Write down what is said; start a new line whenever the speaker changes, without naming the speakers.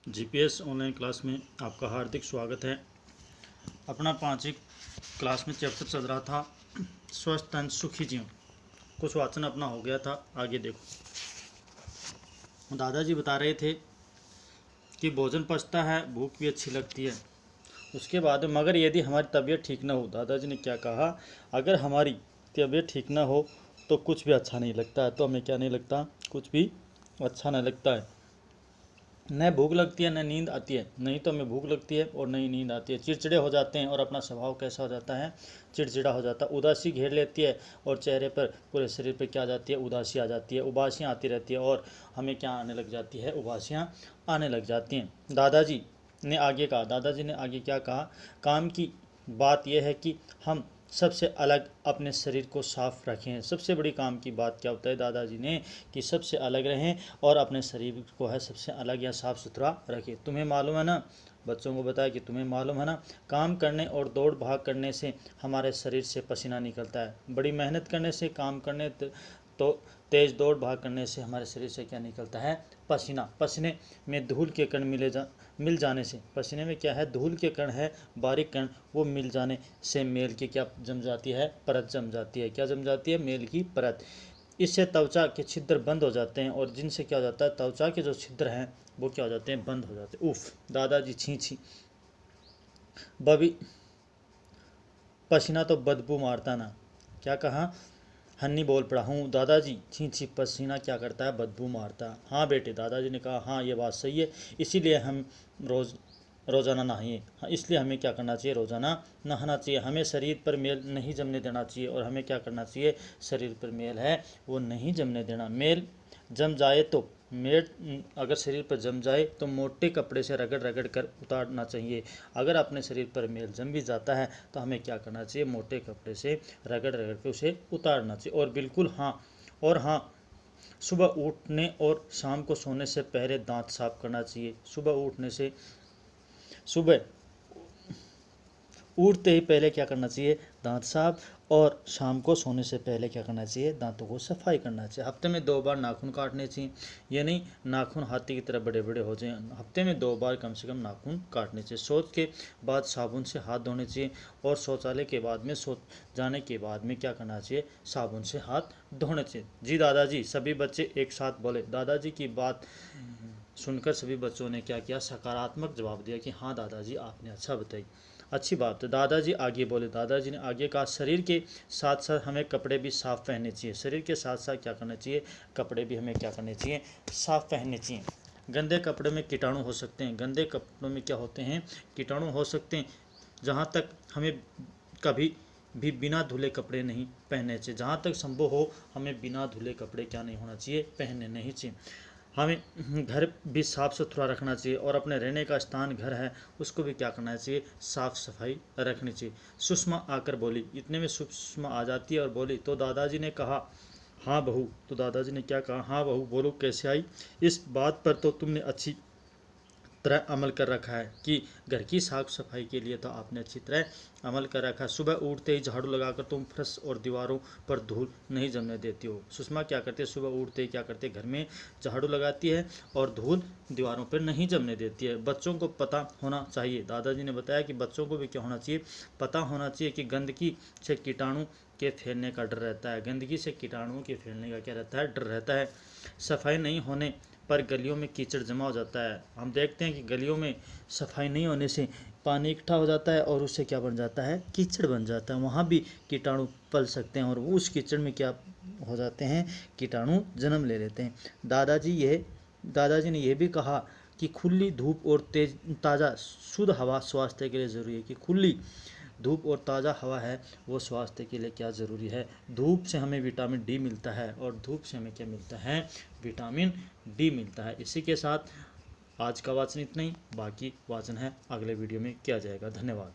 GPS online class में आपका हार्दिक स्वागत है। अपना 5वीं क्लास में चैप्टर चल रहा था स्वस्थ तन सुखी जीवन। कुछ वाचन अपना हो गया था, आगे देखो। दादाजी बता रहे थे कि भोजन पचता है, भूख भी अच्छी लगती है। उसके बाद मगर यदि हमारी तबीयत ठीक ना हो, दादाजी ने क्या कहा, अगर हमारी तबीयत ठीक ना हो तो कुछ भी अच्छा नहीं लगता है। तो हमें क्या नहीं लगता, कुछ भी अच्छा नहीं लगता है। न भूख लगती है न नींद आती है। नहीं तो हमें भूख लगती है और नहीं नींद आती है। चिड़चिड़े हो जाते हैं और अपना स्वभाव कैसा हो जाता है, चिड़चिड़ा हो जाता है। उदासी घेर लेती है और चेहरे पर, पूरे शरीर पर क्या आ जाती है, उदासी आ जाती है। उबासियाँ आती रहती है और हमें क्या आने लग जाती है, उबासियाँ आने लग जाती हैं। दादाजी ने आगे क्या कहा, काम की बात यह है कि हम सबसे अलग अपने शरीर को साफ रखें। सबसे बड़ी काम की बात क्या होता है दादाजी ने, कि सबसे अलग रहें और अपने शरीर को है सबसे अलग या साफ सुथरा रखें। तुम्हें मालूम है ना, बच्चों को बताया कि तुम्हें मालूम है ना, काम करने और दौड़ भाग करने से हमारे शरीर से पसीना निकलता है। बड़ी मेहनत करने से, काम करने तो तेज दौड़ भाग करने से हमारे शरीर से क्या निकलता है, पसीना। पसीने में धूल के कण मिल जाने से, पसीने में क्या है, धूल के कण है, बारीक कण, वो मिल जाने से मेल की क्या जम जाती है, परत जम जाती है। क्या जम जाती है, मेल की परत। इससे त्वचा के छिद्र बंद हो जाते हैं और जिनसे क्या हो जाता है, त्वचा के जो छिद्र हैं वो क्या हो जाते हैं, बंद हो जाते हैं। उफ, दादाजी छी बबी, पसीना तो बदबू मारता ना। क्या कहा, हन्नी बोल पड़ा, हूँ दादाजी, छी पसीना क्या करता है, बदबू मारता। हाँ बेटे, दादाजी ने कहा, हाँ ये बात सही है, इसीलिए हम रोज़ाना नहाइए। हाँ, इसलिए हमें क्या करना चाहिए, रोज़ाना नहाना चाहिए। हमें शरीर पर मेल नहीं जमने देना चाहिए और हमें क्या करना चाहिए, शरीर पर मेल है वो नहीं जमने देना। मेल जम जाए तो अगर शरीर पर जम जाए तो मोटे कपड़े से रगड़ रगड़ कर उतारना चाहिए। अगर अपने शरीर पर मेल जम भी जाता है तो हमें क्या करना चाहिए, मोटे कपड़े से रगड़ रगड़ कर उसे उतारना चाहिए। और बिल्कुल हाँ, सुबह उठने और शाम को सोने से पहले दांत साफ करना चाहिए। सुबह उठते ही पहले क्या करना चाहिए, दांत साफ, और शाम को सोने से पहले क्या करना चाहिए, दांतों को सफाई करना चाहिए। हफ्ते में 2 बार नाखून काटने चाहिए। ये नहीं नाखून हाथी की तरह बड़े बड़े हो जाएं, हफ्ते में 2 बार कम से कम नाखून काटने चाहिए। शौच के बाद साबुन से हाथ धोने चाहिए और शौचालय के बाद में, शौच जाने के बाद में क्या करना चाहिए, साबुन से हाथ धोने चाहिए। जी दादाजी, सभी बच्चे एक साथ बोले। दादाजी की बात सुनकर सभी बच्चों ने क्या किया, सकारात्मक जवाब दिया कि हाँ दादाजी, आपने अच्छा बताई, अच्छी बात है। दादाजी आगे बोले। दादाजी ने आगे कहा, शरीर के साथ साथ हमें कपड़े भी साफ पहनने चाहिए। शरीर के साथ साथ क्या करना चाहिए, कपड़े भी हमें क्या करने चाहिए, साफ पहनने चाहिए। गंदे कपड़े में कीटाणु हो सकते हैं। गंदे कपड़ों में क्या होते हैं, कीटाणु हो सकते हैं। जहाँ तक हमें कभी भी बिना धुले कपड़े नहीं पहनने चाहिए। जहाँ तक संभव हो हमें बिना धुले कपड़े क्या नहीं होना चाहिए, पहनने नहीं चाहिए। हमें घर भी साफ़ सुथरा रखना चाहिए और अपने रहने का स्थान घर है उसको भी क्या करना चाहिए, साफ़ सफाई रखनी चाहिए। सुषमा आकर बोली। इतने में सुषमा आ जाती है और बोली, तो दादाजी ने कहा, हाँ बहू। तो दादाजी ने क्या कहा, हाँ बहू, बोलो कैसे आई। इस बात पर तो तुमने अच्छी तरह अमल कर रखा है कि घर की साफ सफाई के लिए तो आपने अच्छी तरह अमल कर रखा है। सुबह उठते ही झाड़ू लगाकर तुम फर्श और दीवारों पर धूल नहीं जमने देती हो। सुषमा क्या करती है, सुबह उठते ही क्या करते, घर में झाड़ू लगाती है और धूल दीवारों पर नहीं जमने देती है। बच्चों को पता होना चाहिए, दादाजी ने बताया कि बच्चों को भी क्या होना चाहिए, पता होना चाहिए कि गंदगी से कीटाणु के फैलने का डर रहता है। गंदगी से कीटाणुओं के फैलने का क्या रहता है, डर रहता है। सफाई नहीं होने पर गलियों में कीचड़ जमा हो जाता है। हम देखते हैं कि गलियों में सफाई नहीं होने से पानी इकट्ठा हो जाता है और उससे क्या बन जाता है, कीचड़ बन जाता है। वहाँ भी कीटाणु पल सकते हैं और उस कीचड़ में क्या हो जाते हैं, कीटाणु जन्म ले लेते हैं। दादाजी ने यह भी कहा कि खुली धूप और ताज़ा शुद्ध हवा स्वास्थ्य के लिए ज़रूरी है। कि खुली धूप और ताज़ा हवा है वो स्वास्थ्य के लिए क्या ज़रूरी है। धूप से हमें विटामिन डी मिलता है और धूप से हमें क्या मिलता है, विटामिन डी मिलता है। इसी के साथ आज का वाचन इतना ही, बाकी वाचन है अगले वीडियो में किया जाएगा। धन्यवाद।